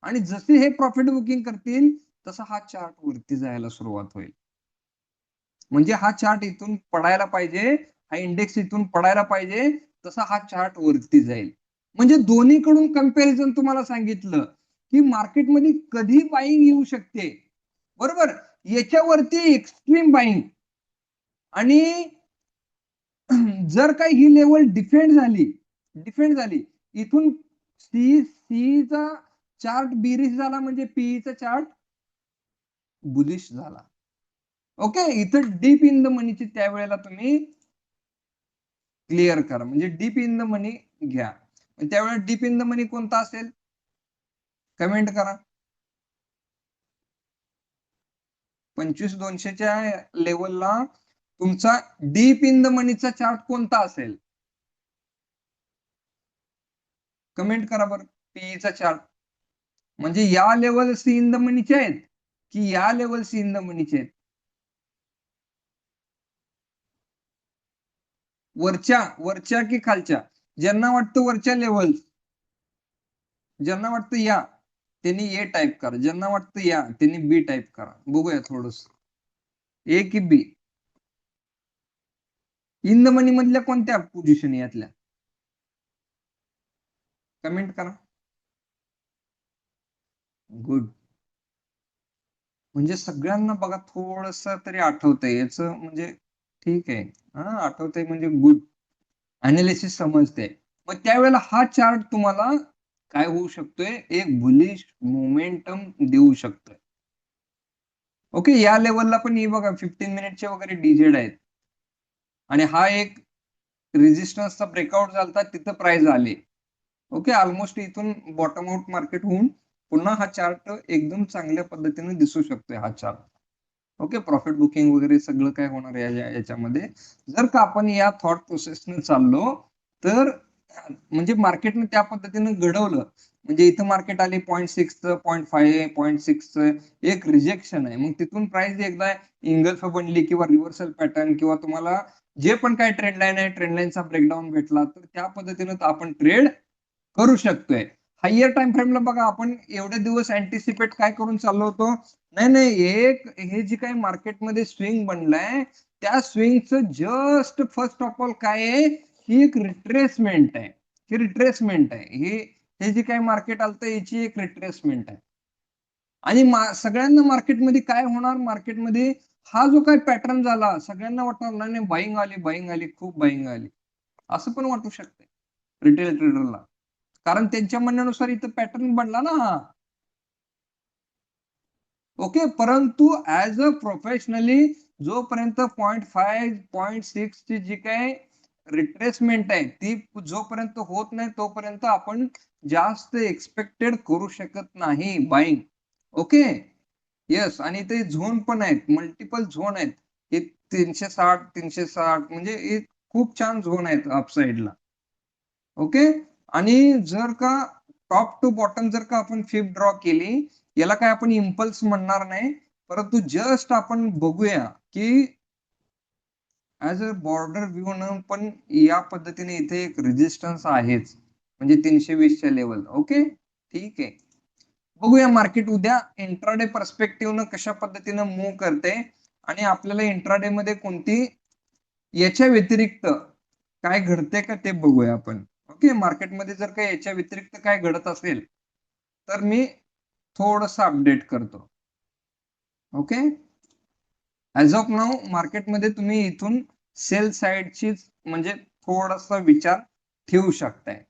आणि जसे हे प्रॉफिट बुकिंग करतील तसा हा चार्ट वरती जायला सुरुवात होईल. म्हणजे हा चार्ट इथून पडायला पाहिजे, हा इंडेक्स इथून पडायला पाहिजे, तसा हा चार्ट वरती जाईल. म्हणजे दोन्हीकडून कंपॅरिझन तुम्हाला सांगितलं की मार्केटमध्ये कधी बाईंग येऊ शकते, बरोबर. याच्यावरती एक्स्ट्रीम बाईंग, आणि जर काही ही लेवल डिफेंड झाली डिफेंड झाली. इथून सीचा चार्ट बिरिश झाला म्हणजे पीईचा चार्ट बुलिश झाला. ओके, इथं डीप इन द मनीची त्यावेळेला तुम्ही क्लिअर करा, म्हणजे डीप इन द मनी घ्या. त्यावेळेला डीप इन द मनी कोणता असेल कमेंट करा. 25,200च्या लेवलला तुमचा डीप इन द मनीचा चार्ट कोणता असेल कमेंट करा बरं. पीईचा चार्ट म्हणजे या लेवल सी इन द मनीचे आहेत की या लेवल सी इन द मनीचे आहेत? वरच्या की खालच्या? ज्यांना वाटतं वरच्या लेवल, ज्यांना वाटतं या त्यांनी ए टाईप करा, ज्यांना वाटतं या त्यांनी बी टाईप करा. बघूया थोडस ए की बी. इन द मनी मधल्या कोणत्या पोझिशन यातल्या कमेंट करा. गुड. म्हणजे सगळ्यांना बघा थोडस तरी आठवतंय याच, म्हणजे ठीक आहे. हा, आठवतंय म्हणजे गुड. अनालिसिस समजते. मग त्यावेळेला हा चार्ट तुम्हाला काय होऊ शकतोय, एक बुलिश मोमेंटम देऊ शकतोय. ओके, या लेवलला पण ही बघा 15 मिनिटचे वगैरे डीजेड आहेत आणि हा एक रेजिस्टन्सचा ब्रेकआउट झाला, तिथं प्राइस आले. ओके, ऑलमोस्ट इथून बॉटम आउट मार्केट होऊन पुन्हा हा चार्ट एकदम चांगल्या पद्धतीने दिसू शकतोय हा चार्ट. ओके, प्रॉफिट बुकिंग वगैरे सगळं काय होणार आहे याच्यामध्ये. जर का आपण या थॉट प्रोसेसने चाललो तर म्हणजे मार्केटने त्या पद्धतीने घडवलं, म्हणजे इथं मार्केट आले 0.6चं 0.5 0.6चं एक रिजेक्शन आहे. मग तिथून प्राइस एकदा इंगल्फ बनली किंवा रिव्हर्सल पॅटर्न किंवा तुम्हाला जे पण काय ट्रेंड लाईन आहे, ट्रेंड लाईनचा ब्रेकडाऊन भेटला तर त्या पद्धतीने आपण ट्रेड करू शकतोय. हायर टाइम फ्रेमला बघा, आपण एवढे दिवस अँटिसिपेट काय करून चाललो होतो, नाही नाही एक हे जी काही मार्केटमध्ये स्विंग बनलाय त्या स्विंगचं जस्ट फर्स्ट ऑफ ऑल काय आहे, ही एक रिट्रेसमेंट आहे. ही रिट्रेसमेंट आहे, हे जे काही मार्केट आलं याची एक रिट्रेसमेंट आहे. आणि सगळ्यांना मार्केटमध्ये काय होणार, मार्केटमध्ये हा जो काही पॅटर्न झाला सगळ्यांना वाटणार नाही बाईंग आली, बाईंग आली, खूप बाईंग आली, असं पण वाटू शकते रिटेल ट्रेडरला. कारण त्यांच्या म्हणण्यानुसार इथं पॅटर्न बनला ना हा. ओके, परंतु ऍज अ प्रोफेशनली जोपर्यंत 0.5 0.6 ची जी काही रिट्रेसमेंट आहे ती जोपर्यंत होत नाही तोपर्यंत आपण जास्त एक्सपेक्टेड करू शकत नाही बाईंग. Okay, yes. आणि ते झोन पण आहेत, मल्टिपल झोन आहेत. हे 360 360 म्हणजे खूप छान झोन आहेत अपसाइडला. ओके, आणि जर का टॉप टू बॉटम जर का आपण फिब ड्रॉ केली, याला काय आपण इम्पल्स म्हणणार नाही, परंतु जस्ट आपण बघूया की ऍज अ बॉर्डर व्ह्यू न पण या पद्धतीने इथे एक रेजिस्टन्स आहेच, म्हणजे 320च्या लेवल. ओके, ठीक आहे. बघूया मार्केट उद्या इंट्राडे पर्स्पेक्टिव्ह कशा पद्धतीनं मूव्ह करते आणि आपल्याला इंट्राडे मध्ये कोणती याच्या व्यतिरिक्त काय घडते का ते बघूया आपण. ओके, मार्केटमध्ये जर का याच्या व्यतिरिक्त काय घडत असेल तर मी थोडस अपडेट करतो. ओके, ऍज ऑफ नाऊ मार्केटमध्ये तुम्ही इथून सेल साइडची म्हणजे थोडासा विचार ठेवू शकताय.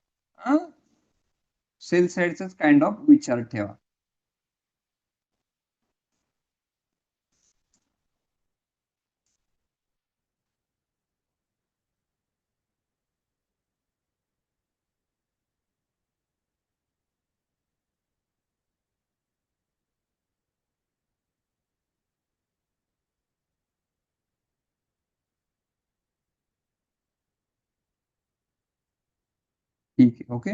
सेल साइडचाच काइंड ऑफ विचार ठेवा. ठीक आहे. ओके,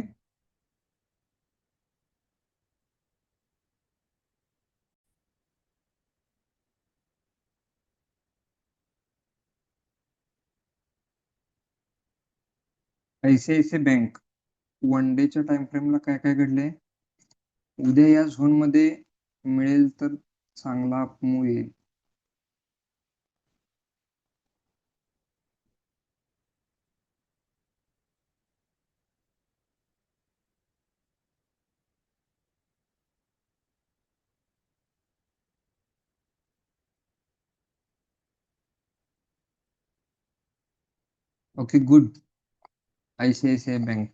आयसीआयसीआय बँक वन डेच्या टाइम फ्रेमला काय काय घडले, उद्या या झोन मध्ये मिळेल तर चांगला मूव येईल. Okay, good. ICICI bank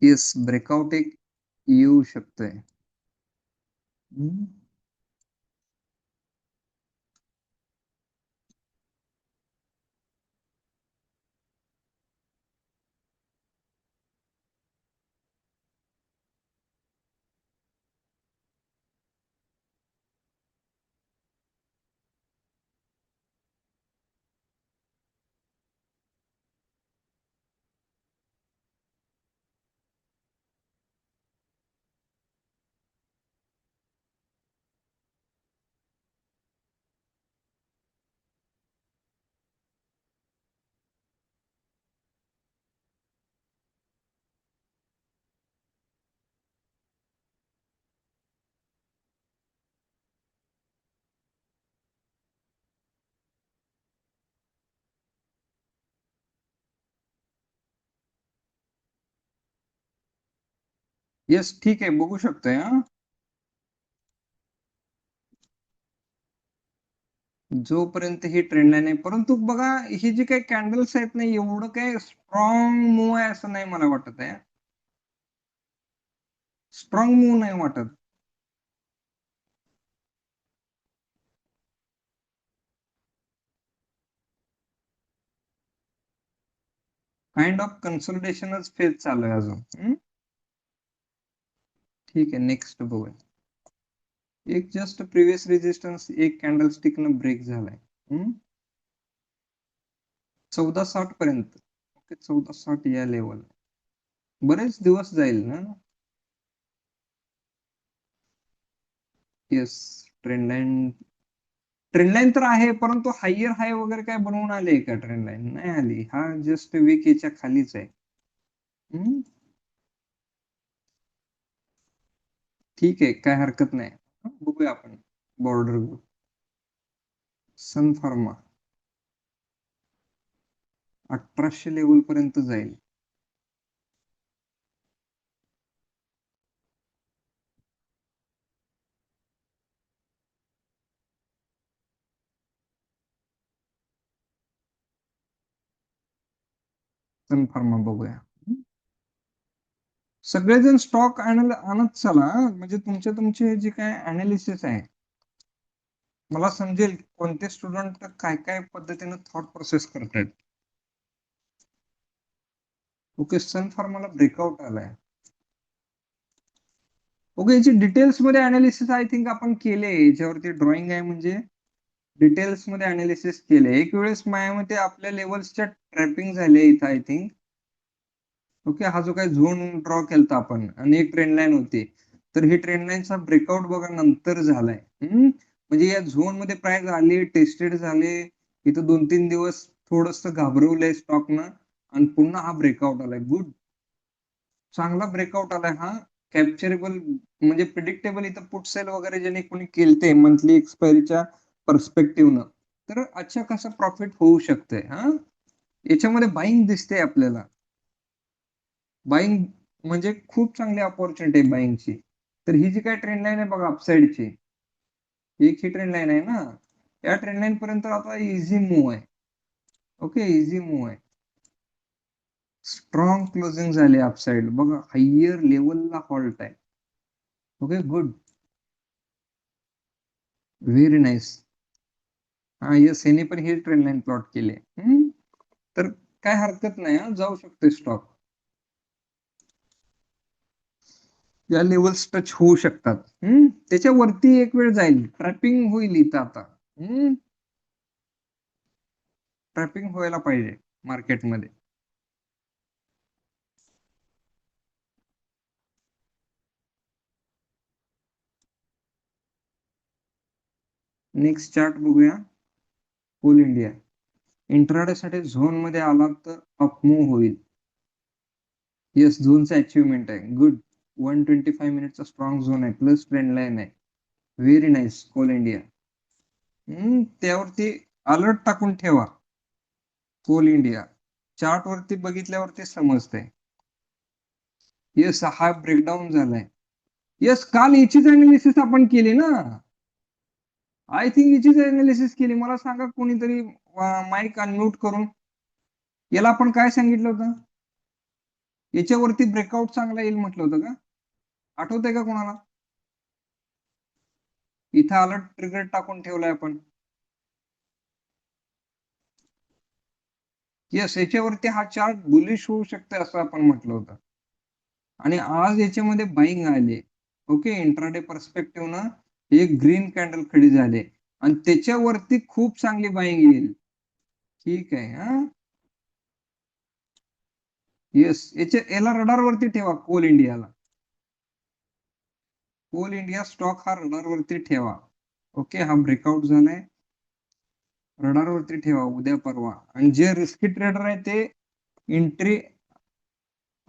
yes, breakout एक येऊ शकतंय. येस, ठीक आहे, बघू शकतोय. हा, जोपर्यंत ही ट्रेंड लाईन आहे, परंतु बघा ही जी काही कॅन्डल्स आहेत ना, एवढं काही स्ट्रॉंग मूव आहे असं नाही मला वाटत आहे. स्ट्रॉंग मूव नाही वाटत. काइंड ऑफ कन्सल्टेशनच फेज चालू आहे अजून. ठीक आहे, नेक्स्ट बघूया. एक जस्ट प्रिव्हियस रेजिस्टन्स एक कॅन्डल स्टिक न ब्रेक झालाय. 1460 पर्यंत. ओके, 1460 या लेवल बरेच दिवस जाईल ना. येस, ट्रेंड लाईन तर आहे, परंतु हायर हाय वगैरे काय बनवून आले का? ट्रेंड लाईन नाही आली. हा जस्ट वीक याच्या खालीच आहे. ठीक आहे, काय हरकत नाही. बघूया आपण बॉर्डर सन फार्मा 1800 लेवल पर्यंत जाईल. सन फार्मा बघूया. सगळेजण स्टॉक आणत चला, म्हणजे तुमचे जे काय अनालिसिस आहे, मला समजेल कोणते स्टुडंट काय काय पद्धतीने थॉट प्रोसेस करतायत. ओके, सन फार्माला ब्रेकआउट आलाय. ओके, याची डिटेल्स मध्ये अनालिसिस आय थिंक आपण केले. याच्यावरती ड्रॉइंग आहे, म्हणजे डिटेल्स मध्ये अनालिसिस केले. एक वेळेस माझ्यामध्ये आपल्या लेवल्सच्या ट्रॅपिंग झाले इथं आय थिंक. ओके, हा जो काही झोन ड्रॉ केलता आपण आणि एक ट्रेंड लाईन होती, तर ही ट्रेंड लाईनचा ब्रेकआउट बघा नंतर झालाय. म्हणजे या झोन मध्ये प्राइस आली, टेस्टेड झाले, इथं 2-3 दिवस थोडस घाबरवलंय स्टॉकनं आणि पुन्हा हा ब्रेकआउट आलाय. गुड, चांगला ब्रेकआउट आलाय हा. कॅप्चरेबल म्हणजे प्रिडिक्टेबल. इथं पुट सेल वगैरे ज्यांनी कोणी केलते मंथली एक्सपायरीच्या पर्स्पेक्टिव्हनं, तर अच्छा कसं प्रॉफिट होऊ शकतंय. हा, याच्यामध्ये बाईंग दिसते आपल्याला. बाईंग म्हणजे खूप चांगली अपॉर्च्युनिटी आहे बाईंगची. तर ही जी काय ट्रेंड लाईन आहे बघा अपसाईडची, एक ही ट्रेंड लाईन आहे ना, या ट्रेंड लाईन पर्यंत आता इझी मूव्ह आहे. ओके, इझी मूव्ह आहे. स्ट्रॉंग क्लोजिंग झाली अपसाईड बघा, हायर लेवलला हॉल्ट आहे. Okay, good, very nice. हा, येस, याने पण ही ट्रेंड लाईन प्लॉट केली. तर काय हरकत नाही, हा जाऊ शकते स्टॉक. या लेवल्स टच होऊ शकतात. त्याच्यावरती एक वेळ जाईल, ट्रॅपिंग होईल इथं आता. ट्रॅपिंग व्हायला पाहिजे मार्केटमध्ये. नेक्स्ट चार्ट बघूया. कोल इंडिया इंट्राडे साठी झोन मध्ये आला तर अपमूव्ह होईल. येस, झोनचा अचिव्हमेंट आहे. गुड, 125 मिनिटचा स्ट्रॉंग झोन आहे, प्लस ट्रेंड लाईन आहे. Very nice Coal India. त्यावरती अलर्ट टाकून ठेवा. कोल इंडिया चार्ट वरती बघितल्यावरती समजतंय. येस, हा ब्रेकडाऊन झालाय. येस, काल याचीच अनालिसिस आपण केली ना. आय थिंक याचीच अनालिसिस केली. मला सांगा कोणीतरी माईक अनम्यूट करून. याला आपण काय सांगितलं होतं? याच्यावरती ब्रेकआउट चांगला येईल म्हटलं होतं का? आठवतंय का कोणाला? इथं आलं ट्रिगर टाकून ठेवलाय आपण. येस, याच्यावरती हा चार्ट बुलिश होऊ शकते असं आपण म्हटलं होतं. आणि आज याच्यामध्ये बाईंग आले. ओके, इंट्राडे पर्स्पेक्टिव्ह ना एक ग्रीन कॅन्डल खडी झाले आणि त्याच्यावरती खूप चांगली बाईंग येईल. ठीक आहे. हा, येस, याला रडारवरती ठेवा. कोल इंडियाला, कोल इंडिया स्टॉक हा रडारवरती ठेवा. ओके, हा ब्रेकआउट झालाय, रडारवरती ठेवा उद्या परवा. आणि जे रिस्की ट्रेडर आहे ते एंट्री,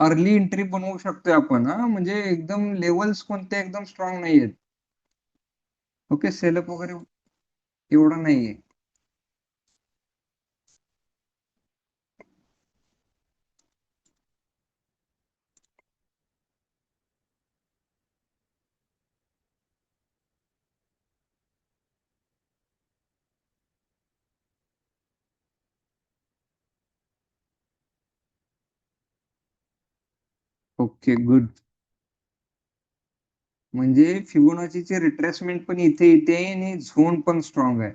अर्ली एंट्री बनवू शकतोय आपण. हा, म्हणजे एकदम लेवल्स कोणते एकदम स्ट्रॉंग नाहीयेत. ओके, सेलअप वगैरे एवढं नाहीये. Okay, good. म्हणजे फिबोनाचीचे रिट्रेसमेंट पण इथे येते आणि झोन पण स्ट्रॉंग आहे.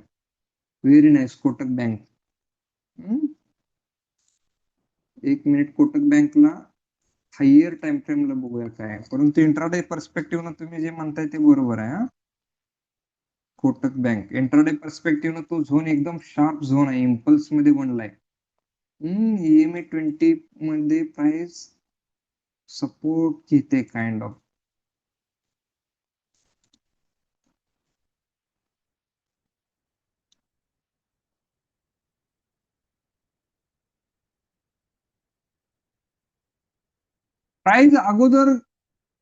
Very nice. कोटक बँक, एक मिनिट. कोटक बँकला हायर टाइम फ्रेमला बघूया काय आहे. परंतु इंट्राडे पर्स्पेक्टिव्ह तुम्ही जे म्हणताय ते बरोबर आहे. हा, कोटक बँक इंट्राडे पर्स्पेक्टिव्ह तो झोन एकदम शार्प झोन आहे, इम्पल्स मध्ये बनलाय. EMA 20 मध्ये प्राइस सपोर्ट घेते काइंड ऑफ. प्राइस अगोदर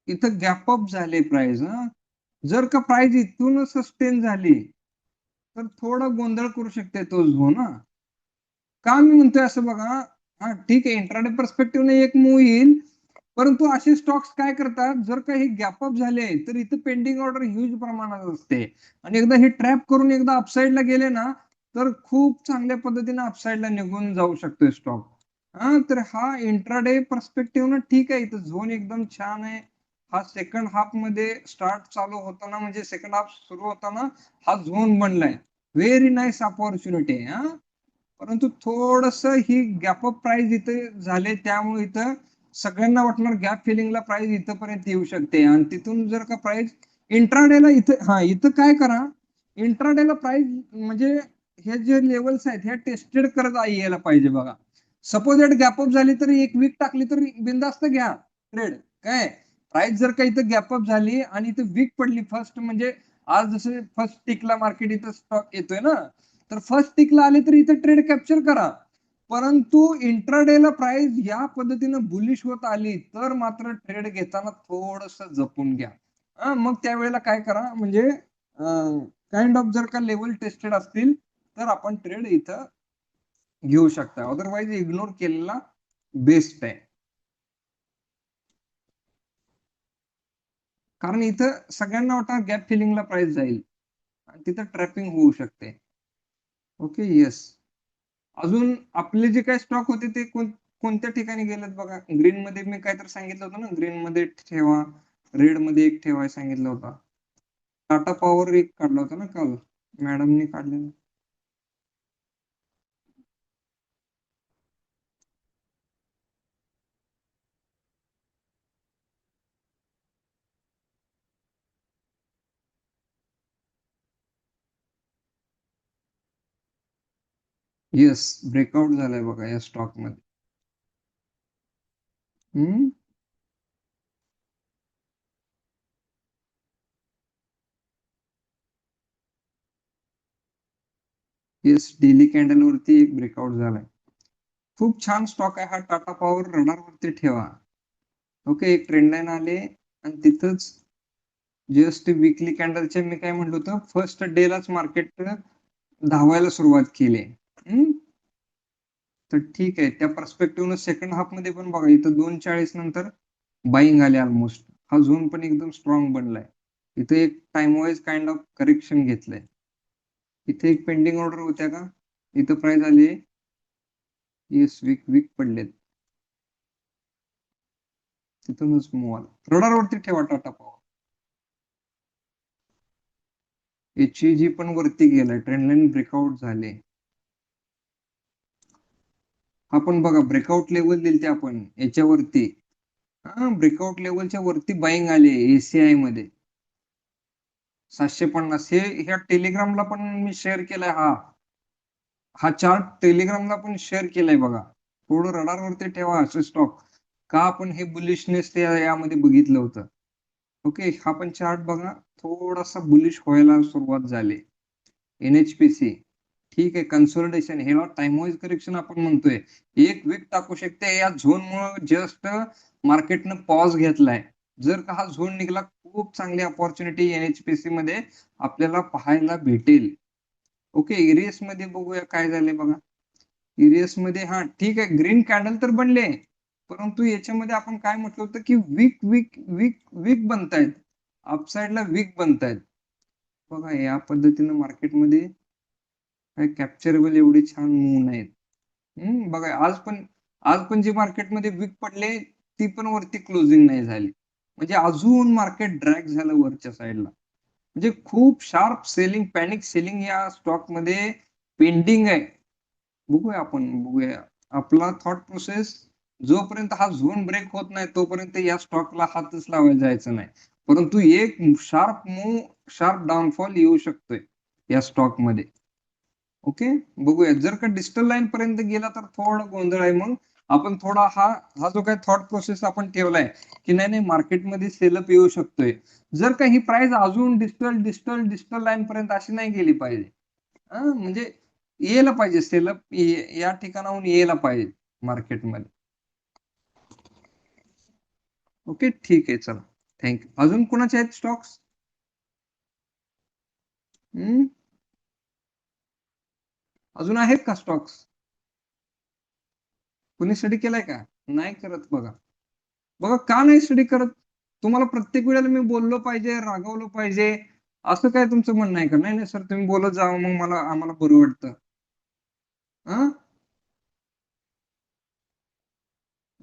इथं गॅप अप झाले प्राइस. जर का प्राइस इथून सस्टेन झाली तर थोडा गोंधळ करू शकते तो झोन. का मी म्हणतोय असं बघा. हा, ठीक आहे, इंट्राडे पर्स्पेक्टिव्हने एक मूव येईल, परंतु असे स्टॉक्स काय करतात, जर का हे गॅप अप झाले तर इथं पेंडिंग ऑर्डर ह्यूज प्रमाणात असते आणि एकदा हे ट्रॅप करून एकदा अपसाईडला गेले ना तर खूप चांगल्या पद्धतीने अपसाईडला निघून जाऊ शकतोय स्टॉक. हा, तर हा इंट्राडे पर्स्पेक्टिव्ह ठीक आहे, इथं झोन एकदम छान आहे. हा सेकंड हाफ मध्ये स्टार्ट चालू होताना, म्हणजे सेकंड हाफ सुरू होताना हा झोन बनलाय. Very nice opportunity. हा, परंतु थोडस ही गॅप अप प्राइस इथे झाले, त्यामुळे इथं सगळ्यांना वाटणार गॅप फिलिंगला प्राइस इथपर्यंत येऊ शकते. आणि तिथून जर का प्राइस इंट्राडेला इथं, हा, इथं काय करा, इंट्राडेला प्राइस म्हणजे हे जे लेवल्स आहेत ह्या टेस्टेड करत यायला पाहिजे बघा. सपोज एट गॅपअप झाली तरी एक वीक टाकली तरी बिंदास्त घ्या ट्रेड. काय प्राइस जर का इथं गॅपअप झाली आणि इथं वीक पडली फर्स्ट, म्हणजे आज जसे फर्स्ट टिकला मार्केट इथं स्टॉक येतोय ना, तर फर्स्ट टिकला आले तर इथं ट्रेड कॅप्चर करा. परंतु इंट्राडेला प्राइस या पद्धतीनं बुलिश होत आली तर मात्र ट्रेड घेताना थोडस जपून घ्या. मग त्यावेळेला काय करा, म्हणजे काइंड ऑफ जर का लेवल टेस्टेड असतील तर आपण ट्रेड इथं घेऊ शकता. अदरवाईज इग्नोर केलेला बेस्ट आहे. कारण इथं सगळ्यांना वाटतं गॅप फिलिंगला प्राइस जाईल आणि तिथं ट्रॅपिंग होऊ शकते. Okay, yes. अजून आपले जे काही स्टॉक होते ते कोणत्या ठिकाणी गेलेत बघा. ग्रीन मध्ये मी काहीतरी सांगितलं होतं ना, ग्रीन मध्ये ठेवा, रेड मध्ये एक ठेवाय सांगितलं होतं. टाटा पॉवर एक काढला होता ना काल, मॅडमनी काढलेला. येस, ब्रेकआउट झालाय बघा या स्टॉक मध्ये. येस, डेली कॅन्डल वरती एक ब्रेकआउट झालाय. खूप छान स्टॉक आहे हा टाटा पॉवर. रडार वरती ठेवा. ओके, एक ट्रेंड लाईन आले आणि तिथंच जस्ट विकली कॅन्डलचे मी काय म्हटलं होतं, फर्स्ट डेलाच मार्केट धावायला सुरुवात केली. तर ठीक आहे, त्या पर्स्पेक्टिव्ह सेकंड हाफ मध्ये पण बघा इथं 2:40 नंतर बाईंग आले ऑलमोस्ट. हा झोन पण एकदम स्ट्रॉंग बनलाय. इथे एक time wise kind of correction घेतलंय. इथे एक पेंडिंग ऑर्डर होत्या का, इथं प्राइस आली. येस, वीक वीक पडलेत. तिथूनच मूव आला. रडारवरती ठेवा टाटा पॉवर. HEG पण वरती गेलाय, ट्रेंडलाईन ब्रेकआउट झाले. आपण बघा ब्रेकआउट लेवल दिली ते आपण याच्यावरती, हा ब्रेकआउट लेवलच्या वरती बाईंग आले ACI मध्ये 750. हे ह्या टेलिग्रामला पण मी शेअर केलाय. हा चार्ट टेलिग्रामला पण शेअर केलाय बघा. थोडं रडारवरती ठेवा असे स्टॉक. का आपण हे बुलिशनेस ते यामध्ये बघितलं होतं. ओके, हा पण चार्ट बघा, थोडासा बुलिश व्हायला सुरुवात झाली. NHPC ठीक आहे, कन्सोलिडेशन, ह्याला टाइम वाईज करेक्शन आपण म्हणतोय. एक वीक टाकू शकते या झोन मुळे. जस्ट मार्केटनं पॉज घेतलाय. जर का हा झोन निघाला, खूप चांगली अपॉर्च्युनिटी NHPC मध्ये आपल्याला पाहायला भेटेल. ओके, इरियस मध्ये बघूया काय झालंय बघा. इरियस मध्ये हा ठीक आहे, ग्रीन कॅन्डल तर बनले, परंतु याच्यामध्ये आपण काय म्हटलं होतं की वीक वीक वीक वीक बनतायत, अपसाइडला वीक बनतायत. बघा या पद्धतीनं मार्केटमध्ये काय कॅप्चरेबल एवढे छान मूव नाहीत. बघा आज पण जे मार्केटमध्ये वीक पडले ती पण वरती क्लोजिंग नाही झाली, म्हणजे अजून मार्केट ड्रॅग झालं वरच्या साईडला. म्हणजे खूप शार्प सेलिंग, पॅनिक सेलिंग या स्टॉक मध्ये पेंडिंग आहे. बघूया आपला थॉट प्रोसेस. जोपर्यंत हा झोन ब्रेक होत नाही तोपर्यंत या स्टॉकला हातच लावायला जायचं नाही, परंतु एक शार्प डाऊनफॉल येऊ शकतोय या स्टॉक मध्ये. ओके, बघूया. जर का डिजिटल लाईन पर्यंत गेला तर थोडा गोंधळ आहे. मग आपण थोडा हा जो काय थॉट प्रोसेस आपण ठेवलाय की नाही मार्केटमध्ये सेलअप येऊ शकतोय. जर का ही प्राइस अजून डिजिटल लाईन पर्यंत अशी नाही गेली पाहिजे, म्हणजे यायला पाहिजे सेलअप, या ठिकाणाहून यायला पाहिजे मार्केटमध्ये. ओके ठीक आहे, चला थँक्यू. अजून कोणाचे आहेत स्टॉक्स? अजून आहेत का स्टॉक्स? कोणी स्टडी केलाय का? नाही करत. बघा का नाही स्टडी करत? तुम्हाला प्रत्येक वेळेला मी बोललो पाहिजे, रागवलं पाहिजे असं काय तुमचं म्हणणं आहे का? नाही सर तुम्ही बोलत जावं, मग आम्हाला बरं वाटतं.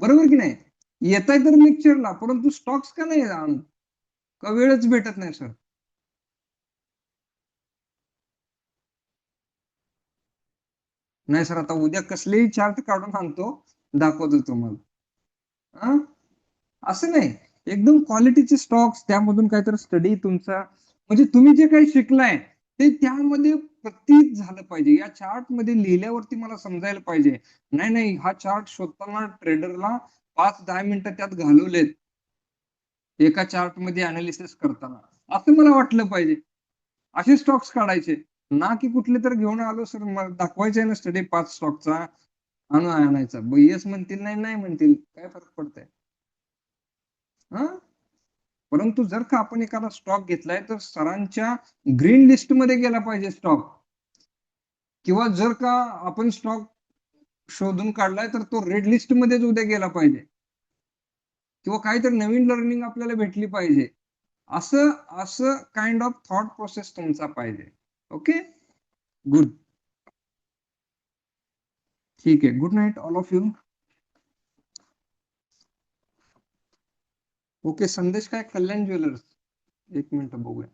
बरोबर की नाही? येताय तर लेक्चरला, परंतु स्टॉक्स का नाही आणत? का वेळच भेटत नाही सर? नाही सर, आता उद्या कसलेही चार्ट काढून आणतो, दाखवतो तुम्हाला. असं नाही, एकदम क्वालिटीचे स्टॉक्स, त्यामधून काहीतरी स्टडी तुमचा, म्हणजे तुम्ही जे काही शिकलाय ते त्यामध्ये प्रतीत झालं पाहिजे. या चार्ट मध्ये लिहिल्यावरती मला समजायला पाहिजे. नाही हा चार्ट शोधताना ट्रेडरला 5-10 मिनिटं त्यात घालवलेत एका चार्ट मध्ये अनालिसिस करताना, असं मला वाटलं पाहिजे. असे स्टॉक्स काढायचे ना, की कुठले तर घेऊन आलो सर मला दाखवायचे ना स्टडी 5 स्टॉकचा आणायचा. येस म्हणतील, नाही म्हणतील, काय फरक पडतंय? परंतु जर का आपण एखादा स्टॉक घेतलाय तर सरांच्या ग्रीन लिस्ट मध्ये गेला पाहिजे स्टॉक, किंवा जर का आपण स्टॉक शोधून काढलाय तर तो रेड लिस्ट मध्येच उद्या गेला पाहिजे, किंवा काहीतरी नवीन लर्निंग आपल्याला भेटली पाहिजे. असं असं काइंड ऑफ थॉट प्रोसेस तुमचा पाहिजे. ओके, गुड, ठीक आहे. Good night all of you. Okay, संदेश काय, कल्याण ज्वेलर्स, एक मिनिट बघूया.